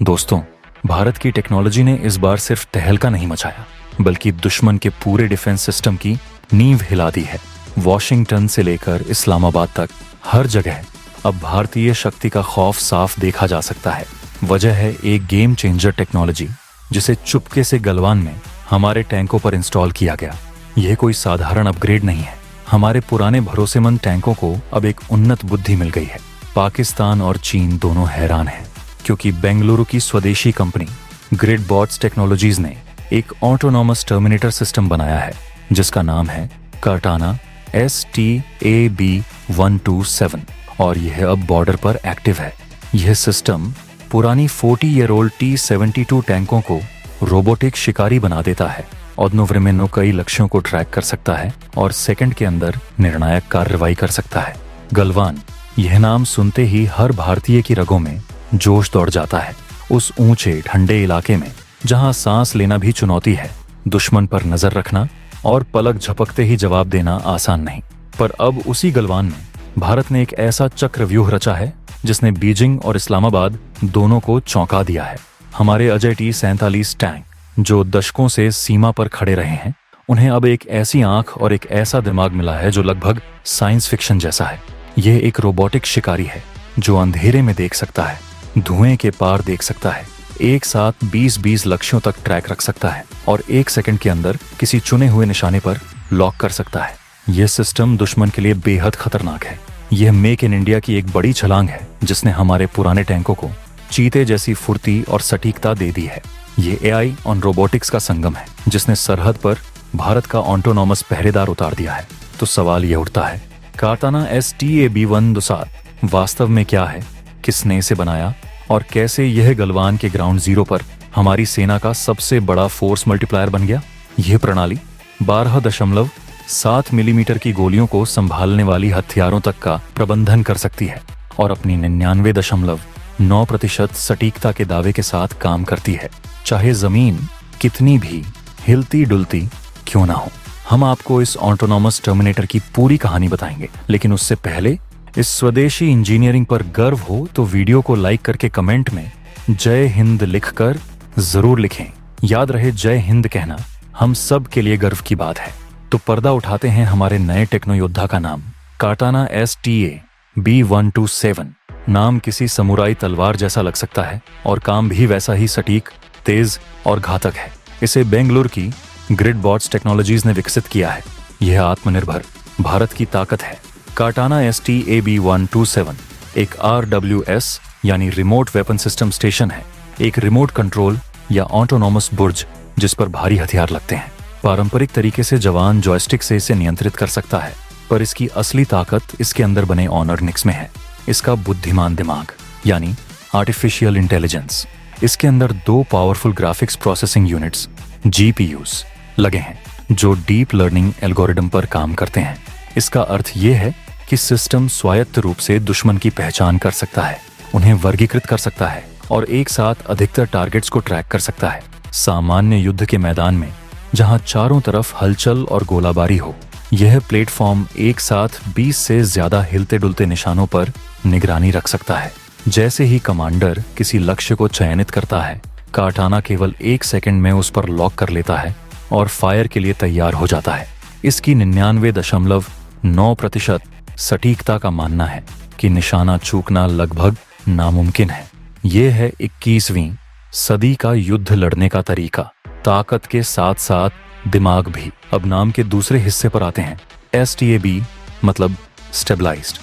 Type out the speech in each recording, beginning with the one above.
दोस्तों, भारत की टेक्नोलॉजी ने इस बार सिर्फ तहलका नहीं मचाया, बल्कि दुश्मन के पूरे डिफेंस सिस्टम की नींव हिला दी है। वॉशिंगटन से लेकर इस्लामाबाद तक हर जगह अब भारतीय शक्ति का खौफ साफ देखा जा सकता है। वजह है एक गेम चेंजर टेक्नोलॉजी जिसे चुपके से गलवान में हमारे टैंकों पर इंस्टॉल किया गया। यह कोई साधारण अपग्रेड नहीं है। हमारे पुराने भरोसेमंद टैंकों को अब एक उन्नत बुद्धि मिल गई है। पाकिस्तान और चीन दोनों हैरान हैं, क्योंकि बेंगलुरु की स्वदेशी कंपनी ग्रिडबॉट्स टेक्नोलॉजीज ने एक ऑटोनॉमस टर्मिनेटर सिस्टम बनाया है जिसका नाम है कार्टाना STAB127 और यह अब बॉर्डर पर एक्टिव है। यह सिस्टम पुरानी 40-year-old T-72 टैंकों को रोबोटिक शिकारी बना देता है। ऑदनोव्रेमेनो कई लक्ष्यों को ट्रैक कर सकता है और सेकंड के अंदर निर्णायक कार्रवाई कर सकता है। गलवान, यह नाम सुनते ही हर भारतीय की रगों में जोश दौड़ जाता है। उस ऊंचे ठंडे इलाके में जहां सांस लेना भी चुनौती है, दुश्मन पर नजर रखना और पलक झपकते ही जवाब देना आसान नहीं। पर अब उसी गलवान में भारत ने एक ऐसा चक्रव्यूह रचा है जिसने बीजिंग और इस्लामाबाद दोनों को चौंका दिया है। हमारे अजय T-47 टैंक जो दशकों से सीमा पर खड़े रहे हैं, उन्हें अब एक ऐसी आंख और एक ऐसा दिमाग मिला है जो लगभग साइंस फिक्शन जैसा है। यह एक रोबोटिक शिकारी है जो अंधेरे में देख सकता है, धुएं के पार देख सकता है, एक साथ 20-20 लक्ष्यों तक ट्रैक रख सकता है और 1 सेकंड के अंदर किसी चुने हुए निशाने पर लॉक कर सकता है। यह सिस्टम दुश्मन के लिए बेहद खतरनाक है। यह मेक इन इंडिया की एक बड़ी छलांग है जिसने हमारे पुराने टैंकों को चीते जैसी फुर्ती और सटीकता दे दी है। ये AI ऑन रोबोटिक्स का संगम है जिसने सरहद पर भारत का ऑटोनॉमस पहरेदार उतार दिया है। तो सवाल यह उठता है, कार्टाना STAB127 वास्तव में क्या है, किसने इसे बनाया और कैसे यह गलवान के ग्राउंड जीरो पर हमारी सेना का सबसे बड़ा फोर्स मल्टीप्लायर बन गया। यह प्रणाली 12.7 मिलीमीटर की गोलियों को संभालने वाली हथियारों तक का प्रबंधन कर सकती है और अपनी 99.9% सटीकता के दावे के साथ काम करती है, चाहे जमीन कितनी भी हिलती डुलती क्यों ना हो। हम आपको इस ऑटोनॉमस टर्मिनेटर की पूरी कहानी बताएंगे, लेकिन उससे पहले इस स्वदेशी इंजीनियरिंग पर गर्व हो तो वीडियो को लाइक करके कमेंट में जय हिंद लिखकर जरूर लिखें। याद रहे, जय हिंद कहना हम सब के लिए गर्व की बात है। तो पर्दा उठाते हैं हमारे नए टेक्नो योद्धा का नाम, कार्टाना STAB127। नाम किसी समुराई तलवार जैसा लग सकता है और काम भी वैसा ही सटीक, तेज और घातक है। इसे बेंगलुरु की ग्रिडबॉट्स टेक्नोलॉजीज ने विकसित किया है। यह आत्मनिर्भर भारत की ताकत है। कार्टाना STAB127 एक RWS यानी रिमोट वेपन सिस्टम स्टेशन है, एक रिमोट कंट्रोल या ऑटोनॉमस बुर्ज जिस पर भारी हथियार लगते हैं। पारंपरिक तरीके से जवान जॉयस्टिक से इसे नियंत्रित कर सकता है, पर इसकी असली ताकत इसके अंदर बने ऑनरनिक्स में है। इसका बुद्धिमान दिमाग यानी आर्टिफिशियल इंटेलिजेंस। इसके अंदर 2 powerful graphics processing units GPUs लगे हैं जो डीप लर्निंग एल्गोरिदम पर काम करते हैं। इसका अर्थ यह है कि सिस्टम स्वायत्त रूप से दुश्मन की पहचान कर सकता है, उन्हें वर्गीकृत कर सकता है और एक साथ अधिकतर टारगेट्स को ट्रैक कर सकता है। सामान्य युद्ध के मैदान में जहां चारों तरफ हलचल और गोलाबारी हो, यह प्लेटफॉर्म एक साथ 20 से ज्यादा हिलते डुलते निशानों पर निगरानी रख सकता है। जैसे ही कमांडर किसी लक्ष्य को चयनित करता है, कार्टाना केवल 1 सेकंड में उस पर लॉक कर लेता है और फायर के लिए तैयार हो जाता है। इसकी 99.9% सटीकता का मानना है कि निशाना चूकना लगभग नामुमकिन है। यह है 21वीं सदी का युद्ध लड़ने का तरीका, ताकत के साथ साथ दिमाग भी। अब नाम के दूसरे हिस्से पर आते हैं। STAB मतलब स्टेबलाइज्ड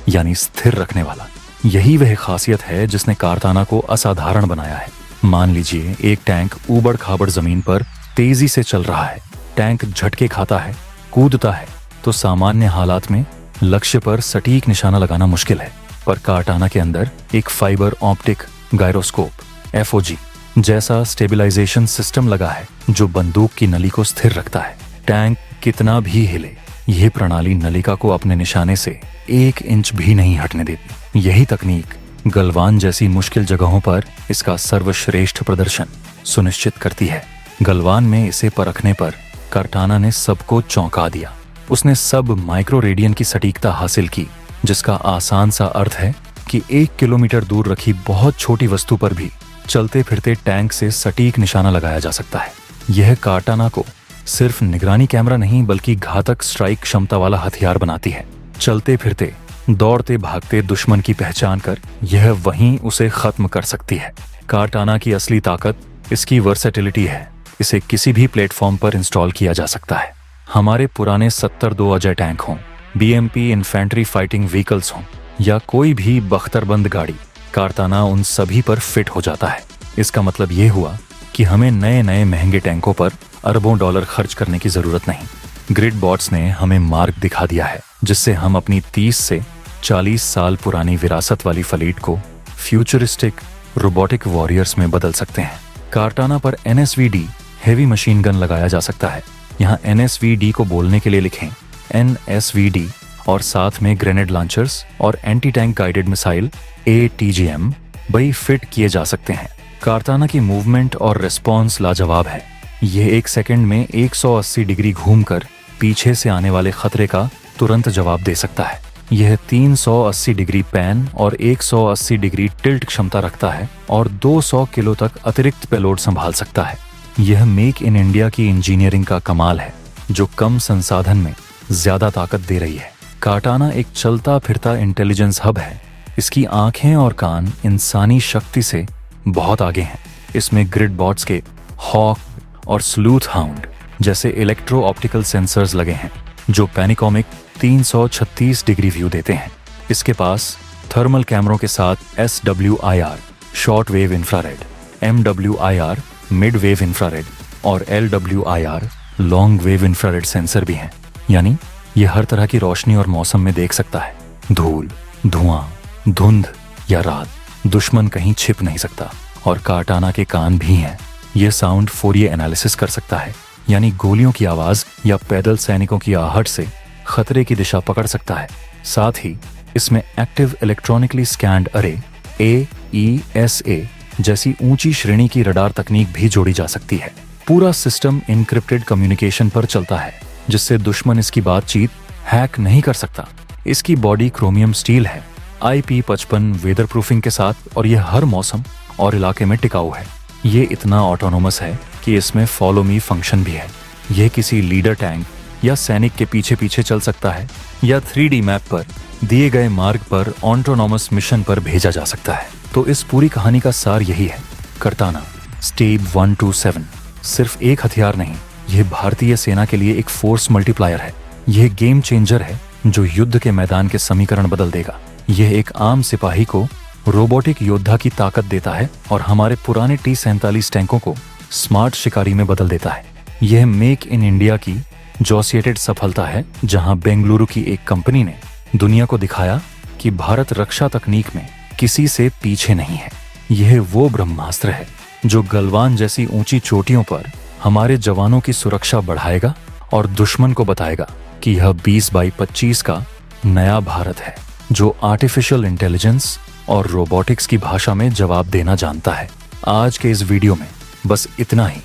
यानी स्थिर रखने वाला। यही वह खासियत है जिसने कार्टाना को असाधारण बनाया है। मान लीजिए एक टैंक ऊबड़ खाबड़ जमीन पर तेजी से चल रहा है। टैंक झटके खाता है, कूदता है, तो सामान्य हालात में लक्ष्य पर सटीक निशाना लगाना मुश्किल है। पर कार्टाना के अंदर एक फाइबर ऑप्टिक गायरोस्कोप FOG जैसा स्टेबलाइजेशन सिस्टम लगा है जो बंदूक की नली को स्थिर रखता है। टैंक कितना भी हिले, यह प्रणाली नलिका को अपने निशाने से 1 इंच भी नहीं हटने देती। यही तकनीक गलवान जैसी मुश्किल जगहों पर इसका सर्वश्रेष्ठ प्रदर्शन सुनिश्चित करती है। गलवान में इसे परखने पर कार्टाना ने सबको चौंका दिया। उसने सब माइक्रो रेडियन की सटीकता हासिल की, जिसका आसान सा अर्थ है कि 1 किलोमीटर दूर रखी बहुत छोटी वस्तु पर भी चलते फिरते टैंक से सटीक निशाना लगाया जा सकता है। यह कार्टाना को सिर्फ निगरानी कैमरा नहीं बल्कि घातक स्ट्राइक क्षमता वाला हथियार बनाती है। चलते फिरते दौड़ते भागते दुश्मन की पहचान कर यह वहीं उसे खत्म कर सकती है। कार्टाना की असली ताकत इसकी वर्सेटिलिटी है। इसे किसी भी प्लेटफॉर्म पर इंस्टॉल किया जा सकता है। हमारे पुराने 72 अजय टैंक हों, BMP इन्फेंट्री फाइटिंग व्हीकल्स हों या कोई भी बख्तरबंद गाड़ी, कार्टाना उन सभी पर फिट हो जाता है। इसका मतलब ये हुआ कि हमें नए नए महंगे टैंकों पर अरबों डॉलर खर्च करने की जरूरत नहीं। ग्रिड बॉट्स ने हमें मार्ग दिखा दिया है जिससे हम अपनी 30 से 40 साल पुरानी विरासत वाली फ्लीट को फ्यूचरिस्टिक रोबोटिक वॉरियर्स में बदल सकते हैं। कार्टाना पर NSVD हेवी मशीन गन लगाया जा सकता है। यहाँ NSVD को बोलने के लिए लिखें NSVD और साथ में ग्रेनेड लॉन्चर्स और anti tank guided missile ATGM भी फिट किए जा सकते हैं। कार्टाना की मूवमेंट और रिस्पॉन्स लाजवाब है। यह 1 सेकंड में 180 डिग्री घूमकर पीछे से आने वाले खतरे का तुरंत जवाब दे सकता है। यह 380 डिग्री पैन और 180 डिग्री टिल्ट क्षमता रखता है और 200 किलो तक अतिरिक्त पेलोड संभाल सकता है। यह मेक इन इंडिया की इंजीनियरिंग का कमाल है जो कम संसाधन में ज्यादा ताकत दे रही है। कार्टाना एक चलता फिरता इंटेलिजेंस हब है। इसकी आंखें और कान इंसानी शक्ति से बहुत आगे हैं। इसमें ग्रिड बॉट्स के हॉक और स्लूथ हाउंड जैसे इलेक्ट्रो ऑप्टिकल सेंसर्स लगे हैं जो पैनिकोमिक 336 डिग्री व्यू देते हैं। इसके पास थर्मल कैमरों के साथ SWIR short wave infrared, MWIR mid wave infrared और LWIR long wave infrared sensor भी हैं। यानी यह हर तरह की रोशनी और मौसम में देख सकता है। धूल, धुआं, धुंध या रात, दुश्मन कहीं छिप नहीं सकता। और कार्टाना के कान भी हैं। यह साउंड फोरिये एनालिसिस कर सकता है, यानी गोलियों की आवाज या पैदल सैनिकों की आहट से खतरे की दिशा पकड़ सकता है। साथ ही इसमें एक्टिव इलेक्ट्रॉनिकली स्कैन्ड अरे AESA जैसी ऊंची श्रेणी की रडार तकनीक भी जोड़ी जा सकती है। पूरा सिस्टम इनक्रिप्टेड कम्युनिकेशन पर चलता है जिससे दुश्मन इसकी बातचीत हैक नहीं कर सकता। इसकी बॉडी क्रोमियम स्टील है, IP55 वेदर प्रूफिंग के साथ और यह हर मौसम और इलाके में टिकाऊ है। ये इतना ऑटोनोमस है कि इसमें फॉलो मी फंक्शन भी है। यह किसी लीडर टैंक या सैनिक के पीछे पीछे चल सकता है या 3D मैप पर दिए गए मार्ग पर ऑटोनोमस मिशन पर भेजा जा सकता है। तो इस पूरी कहानी का सार यही है, कार्टाना स्टेब 127 सिर्फ एक हथियार नहीं, यह भारतीय सेना के लिए एक फोर्स मल्टीप्लायर है। यह गेम चेंजर है जो युद्ध के मैदान के समीकरण बदल देगा। यह एक आम सिपाही को रोबोटिक योद्धा की ताकत देता है और हमारे पुराने T-47 टैंकों को स्मार्ट शिकारी में बदल देता है। यह मेक इन इंडिया की जोसिएटेड सफलता है जहां बेंगलुरु की एक कंपनी ने दुनिया को दिखाया कि भारत रक्षा तकनीक में किसी से पीछे नहीं है। यह वो ब्रह्मास्त्र है जो गलवान जैसी ऊंची चोटियों पर हमारे जवानों की सुरक्षा बढ़ाएगा और दुश्मन को बताएगा कि यह 20x25 का नया भारत है जो आर्टिफिशियल इंटेलिजेंस और रोबोटिक्स की भाषा में जवाब देना जानता है। आज के इस वीडियो में बस इतना ही।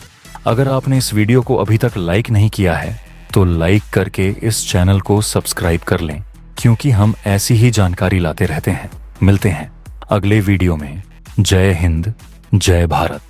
अगर आपने इस वीडियो को अभी तक लाइक नहीं किया है तो लाइक करके इस चैनल को सब्सक्राइब कर लें क्योंकि हम ऐसी ही जानकारी लाते रहते हैं। मिलते हैं अगले वीडियो में। जय हिंद, जय भारत।